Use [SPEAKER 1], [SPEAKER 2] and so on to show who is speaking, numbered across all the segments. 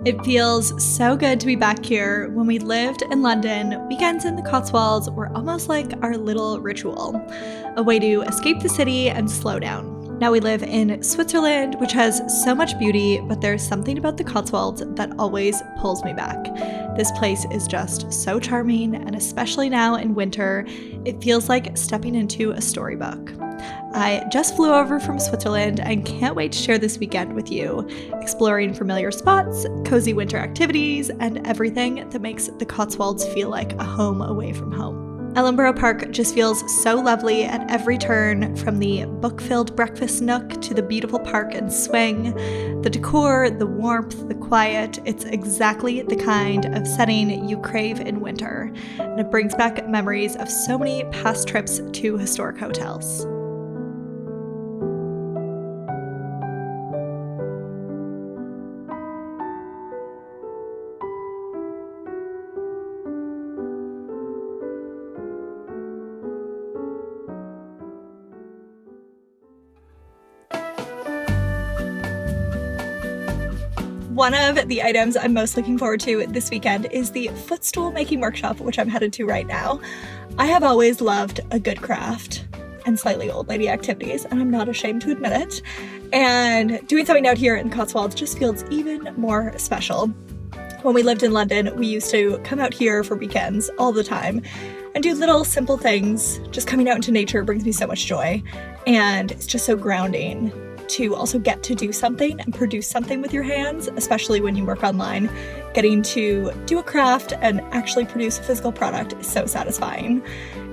[SPEAKER 1] It feels so good to be back here. When we lived in London, weekends in the Cotswolds were almost like our little ritual, a way to escape the city and slow down. Now we live in Switzerland, which has so much beauty, but there's something about the Cotswolds that always pulls me back. This place is just so charming, and especially now in winter, it feels like stepping into a storybook. I just flew over from Switzerland and can't wait to share this weekend with you, exploring familiar spots, cozy winter activities, and everything that makes the Cotswolds feel like a home away from home. Ellenborough Park just feels so lovely at every turn, from the book-filled breakfast nook to the beautiful park and swing. The decor, the warmth, the quiet, it's exactly the kind of setting you crave in winter, and it brings back memories of so many past trips to historic hotels. One of the items I'm most looking forward to this weekend is the footstool-making workshop, which I'm headed to right now. I have always loved a good craft and slightly old lady activities, and I'm not ashamed to admit it. And doing something out here in Cotswolds just feels even more special. When we lived in London, we used to come out here for weekends all the time and do little simple things. Just coming out into nature brings me so much joy, and it's just so grounding to also get to do something and produce something with your hands, especially when you work online. Getting to do a craft and actually produce a physical product is so satisfying.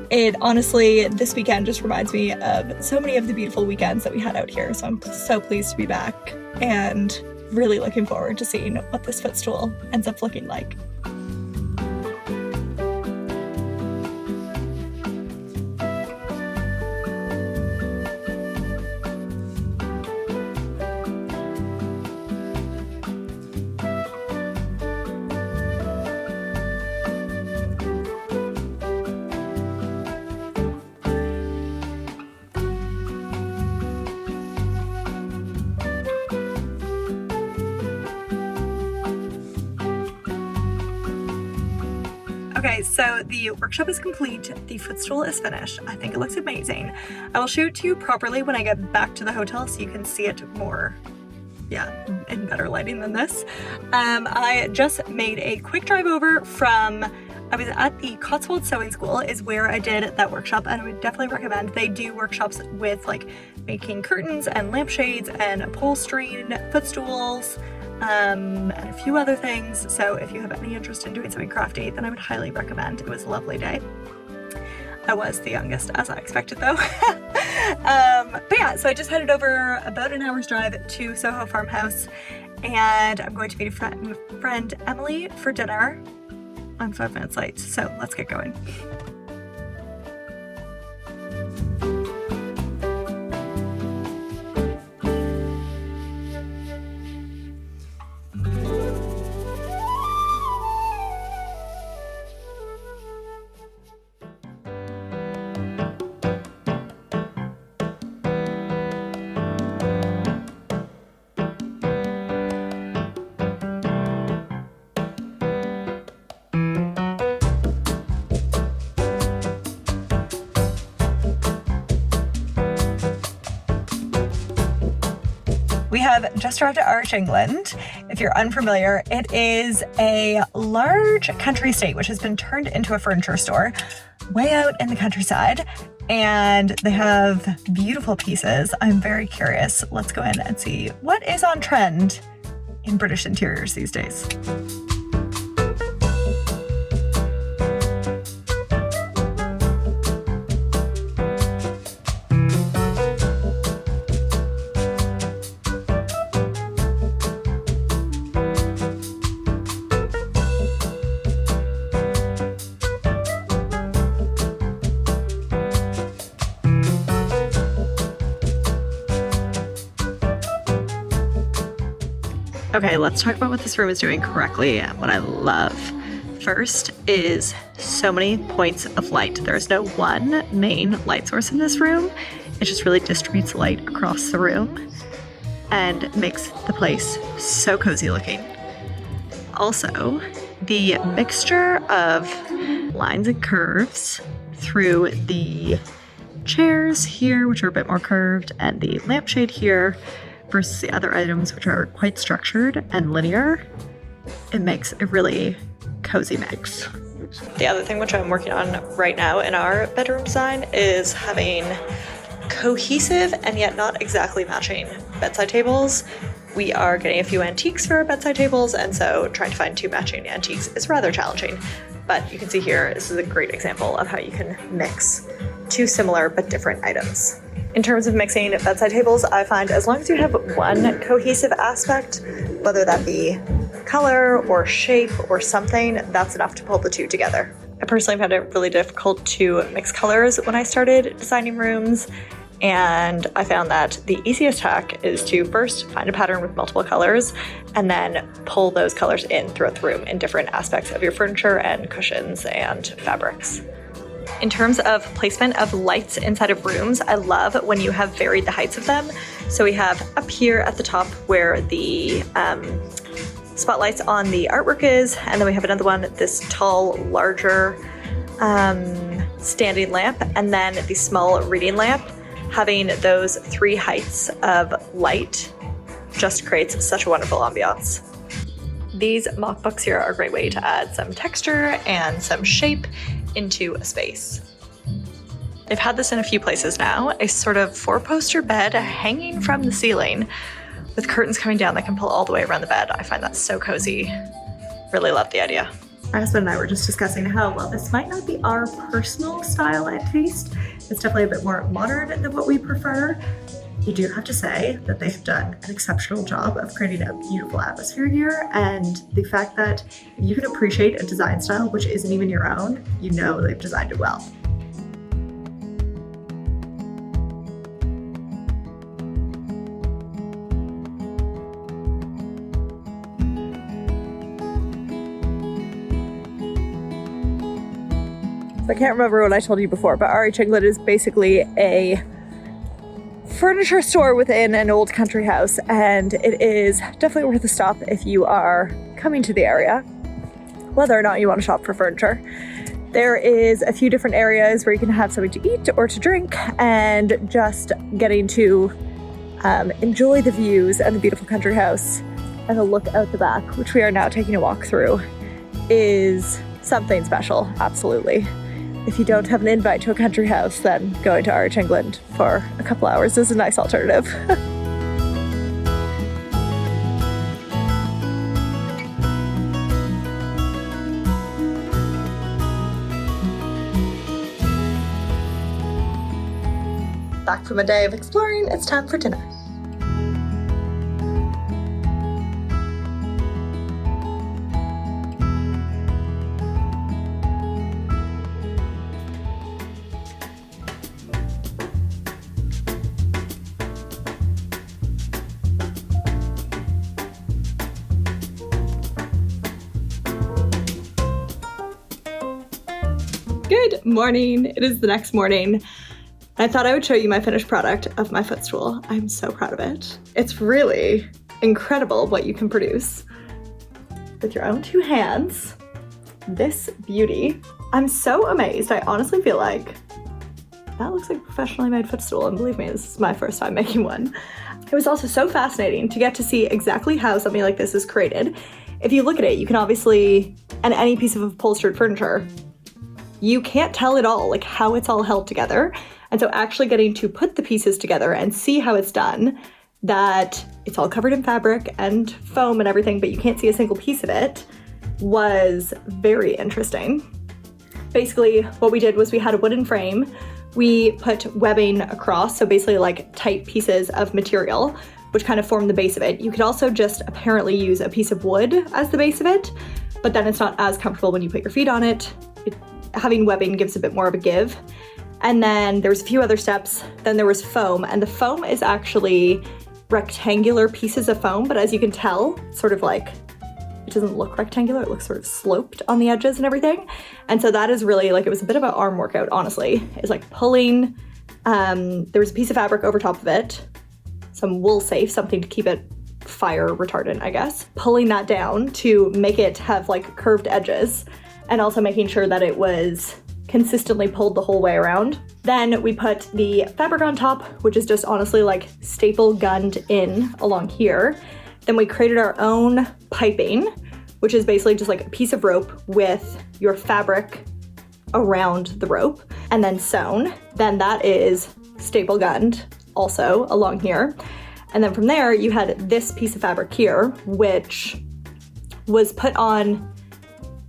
[SPEAKER 1] It honestly, this weekend just reminds me of so many of the beautiful weekends that we had out here, so I'm so pleased to be back and really looking forward to seeing what this footstool ends up looking like. Okay, so the workshop is complete. The footstool is finished. I think it looks amazing. I will show it to you properly when I get back to the hotel so you can see it more, in better lighting than this. I just made a quick drive over I was at the Cotswolds Sewing School is where I did that workshop, and I would definitely recommend. They do workshops with like making curtains and lampshades and upholstering, footstools, and a few other things. So if you have any interest in doing something crafty, then I would highly recommend. It was a lovely day. I was the youngest, as I expected though. But yeah, so I just headed over about an hour's drive to Soho Farmhouse, and I'm going to meet a friend Emily for dinner. I'm 5 minutes late, so let's get going. We have just arrived at Arch, England. If you're unfamiliar, it is a large country estate which has been turned into a furniture store way out in the countryside, and they have beautiful pieces. I'm very curious. Let's go in and see what is on trend in British interiors these days. Okay, let's talk about what this room is doing correctly and what I love. First is so many points of light. There's no one main light source in this room. It just really distributes light across the room and makes the place so cozy looking. also the mixture of lines and curves through the chairs here, which are a bit more curved, and the lampshade here versus the other items, which are quite structured and linear. It makes a really cozy mix. The other thing which I'm working on right now in our bedroom design is having cohesive and yet not exactly matching bedside tables. We are getting a few antiques for our bedside tables, and so trying to find two matching antiques is rather challenging. But you can see here, this is a great example of how you can mix two similar but different items. In terms of mixing bedside tables, I find as long as you have one cohesive aspect, whether that be color or shape or something, that's enough to pull the two together. I personally found it really difficult to mix colors when I started designing rooms, and I found that the easiest hack is to first find a pattern with multiple colors and then pull those colors in throughout the room in different aspects of your furniture and cushions and fabrics. In terms of placement of lights inside of rooms, I love when you have varied the heights of them. So we have up here at the top where the spotlights on the artwork is, and then we have another one, this tall, larger standing lamp, and then the small reading lamp. Having those three heights of light just creates such a wonderful ambiance. These mock books here are a great way to add some texture and some shape into a space. They've had this in a few places now, a sort of four-poster bed hanging from the ceiling with curtains coming down that can pull all the way around the bed. I find that so cozy. Really love the idea. My husband and I were just discussing how, well, this might not be our personal style and taste. It's definitely a bit more modern than what we prefer. You do have to say that they have done an exceptional job of creating a beautiful atmosphere here, and the fact that you can appreciate a design style which isn't even your own, you know they've designed it well. I can't remember what I told you before, but RH England is basically a furniture store within an old country house, and it is definitely worth a stop if you are coming to the area, whether or not you want to shop for furniture. There is a few different areas where you can have something to eat or to drink, and just getting to enjoy the views and the beautiful country house and the look out the back, which we are now taking a walk through, is something special, absolutely. If you don't have an invite to a country house, then going to RH England for a couple hours is a nice alternative. Back from a day of exploring, it's time for dinner. Good morning. It is the next morning. I thought I would show you my finished product of my footstool. I'm so proud of it. It's really incredible what you can produce with your own two hands. This beauty. I'm so amazed. I honestly feel like that looks like a professionally made footstool, and believe me, this is my first time making one. It was also so fascinating to get to see exactly how something like this is created. If you look at it, you can obviously, and any piece of upholstered furniture, you can't tell at all like how it's all held together. And so actually getting to put the pieces together and see how it's done, that it's all covered in fabric and foam and everything, but you can't see a single piece of it, was very interesting. Basically, what we did was we had a wooden frame. We put webbing across, so basically like tight pieces of material, which kind of formed the base of it. You could also just apparently use a piece of wood as the base of it, but then it's not as comfortable when you put your feet on it. Having webbing gives a bit more of a give. And then there's a few other steps. Then there was foam, and the foam is actually rectangular pieces of foam, but as you can tell, sort of like, it doesn't look rectangular, it looks sort of sloped on the edges and everything. And so that is really like, it was a bit of an arm workout, honestly. It's like pulling, there was a piece of fabric over top of it, some wool safe, something to keep it fire retardant, I guess. Pulling that down to make it have like curved edges, and also making sure that it was consistently pulled the whole way around. Then we put the fabric on top, which is just honestly like staple gunned in along here. Then we created our own piping, which is basically just like a piece of rope with your fabric around the rope and then sewn. Then that is staple gunned also along here. And then from there you had this piece of fabric here, which was put on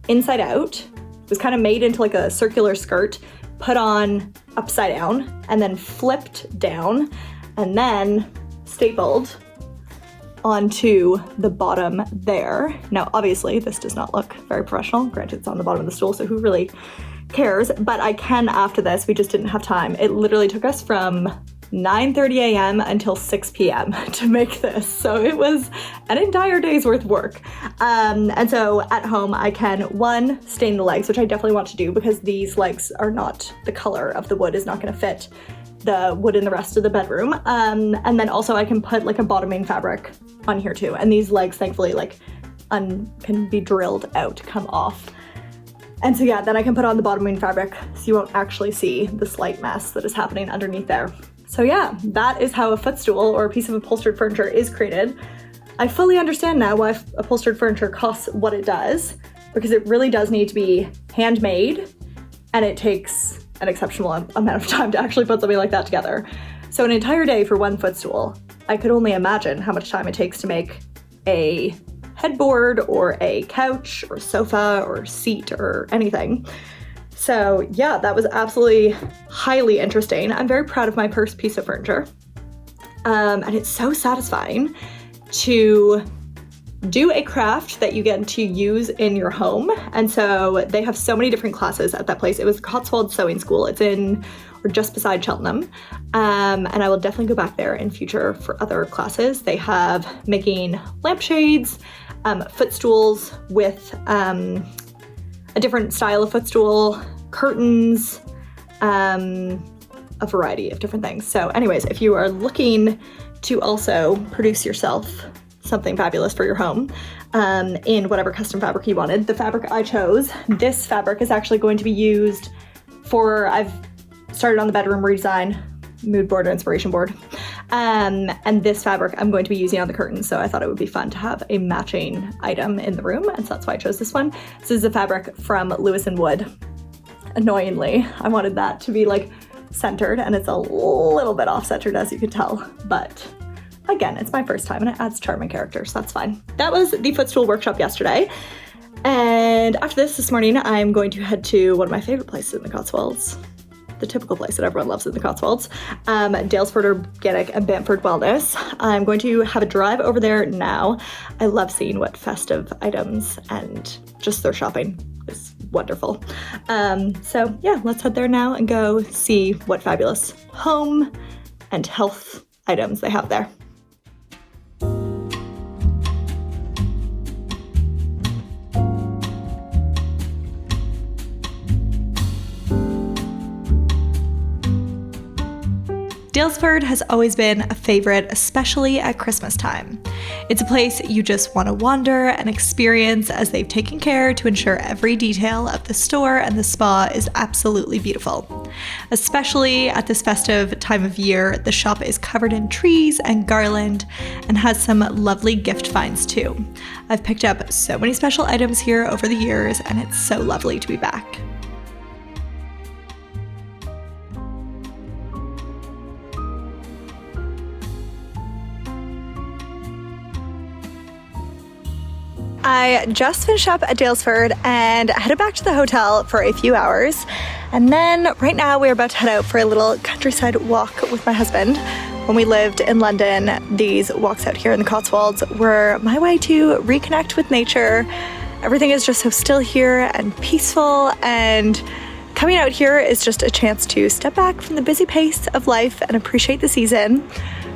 [SPEAKER 1] inside out. It was kind of made into like a circular skirt, put on upside down, and then flipped down, and then stapled onto the bottom there. Now, obviously, this does not look very professional. Granted, it's on the bottom of the stool, so who really cares? But I can after this. We just didn't have time. It literally took us from 9:30 a.m. until 6 p.m. to make this. So it was an entire day's worth of work. And so at home I can, one, stain the legs, which I definitely want to do because these legs are not, the color of the wood is not gonna fit the wood in the rest of the bedroom. And then also I can put like a bottoming fabric on here too. And these legs thankfully like can be drilled out, come off. And so yeah, then I can put on the bottoming fabric so you won't actually see the slight mess that is happening underneath there. So yeah, that is how a footstool or a piece of upholstered furniture is created. I fully understand now why upholstered furniture costs what it does, because it really does need to be handmade and it takes an exceptional amount of time to actually put something like that together. So an entire day for one footstool, I could only imagine how much time it takes to make a headboard or a couch or sofa or seat or anything. So yeah, that was absolutely highly interesting. I'm very proud of my first piece of furniture. And it's so satisfying to do a craft that you get to use in your home. And so they have so many different classes at that place. It was Cotswolds Sewing School. It's in, or just beside Cheltenham. And I will definitely go back there in future for other classes. They have making lampshades, footstools with, a different style of footstool, curtains, a variety of different things. So anyways, if you are looking to also produce yourself something fabulous for your home in whatever custom fabric you wanted, the fabric I chose, this fabric is actually going to be used for, I've started on the bedroom redesign, mood board or inspiration board. And this fabric I'm going to be using on the curtains, so I thought it would be fun to have a matching item in the room, and so that's why I chose this one. This is a fabric from Lewis & Wood. Annoyingly, I wanted that to be like centered, and it's a little bit off-centered as you can tell, but again, it's my first time and it adds charm and character, so that's fine. That was the footstool workshop yesterday, and after this morning, I'm going to head to one of my favorite places in the Cotswolds. The typical place that everyone loves in the Cotswolds, Dalesford Organic and Bamford Wellness. I'm going to have a drive over there now. I love seeing what festive items and just their shopping is wonderful. So yeah, let's head there now and go see what fabulous home and health items they have there. Dalesford has always been a favorite, especially at Christmas time. It's a place you just want to wander and experience, as they've taken care to ensure every detail of the store and the spa is absolutely beautiful. Especially at this festive time of year, the shop is covered in trees and garland and has some lovely gift finds too. I've picked up so many special items here over the years, and it's so lovely to be back. I just finished up at Dalesford and headed back to the hotel for a few hours. And then right now we're about to head out for a little countryside walk with my husband. When we lived in London, these walks out here in the Cotswolds were my way to reconnect with nature. Everything is just so still here and peaceful, and coming out here is just a chance to step back from the busy pace of life and appreciate the season.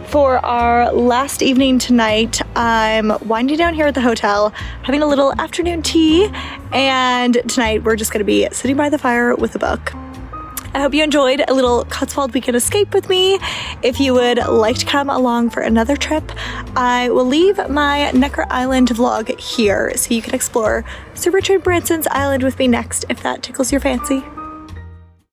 [SPEAKER 1] For our last evening tonight, I'm winding down here at the hotel, having a little afternoon tea, and tonight we're just going to be sitting by the fire with a book. I hope you enjoyed a little Cotswold weekend escape with me. If you would like to come along for another trip, I will leave my Necker Island vlog here so you can explore Sir Richard Branson's island with me next if that tickles your fancy.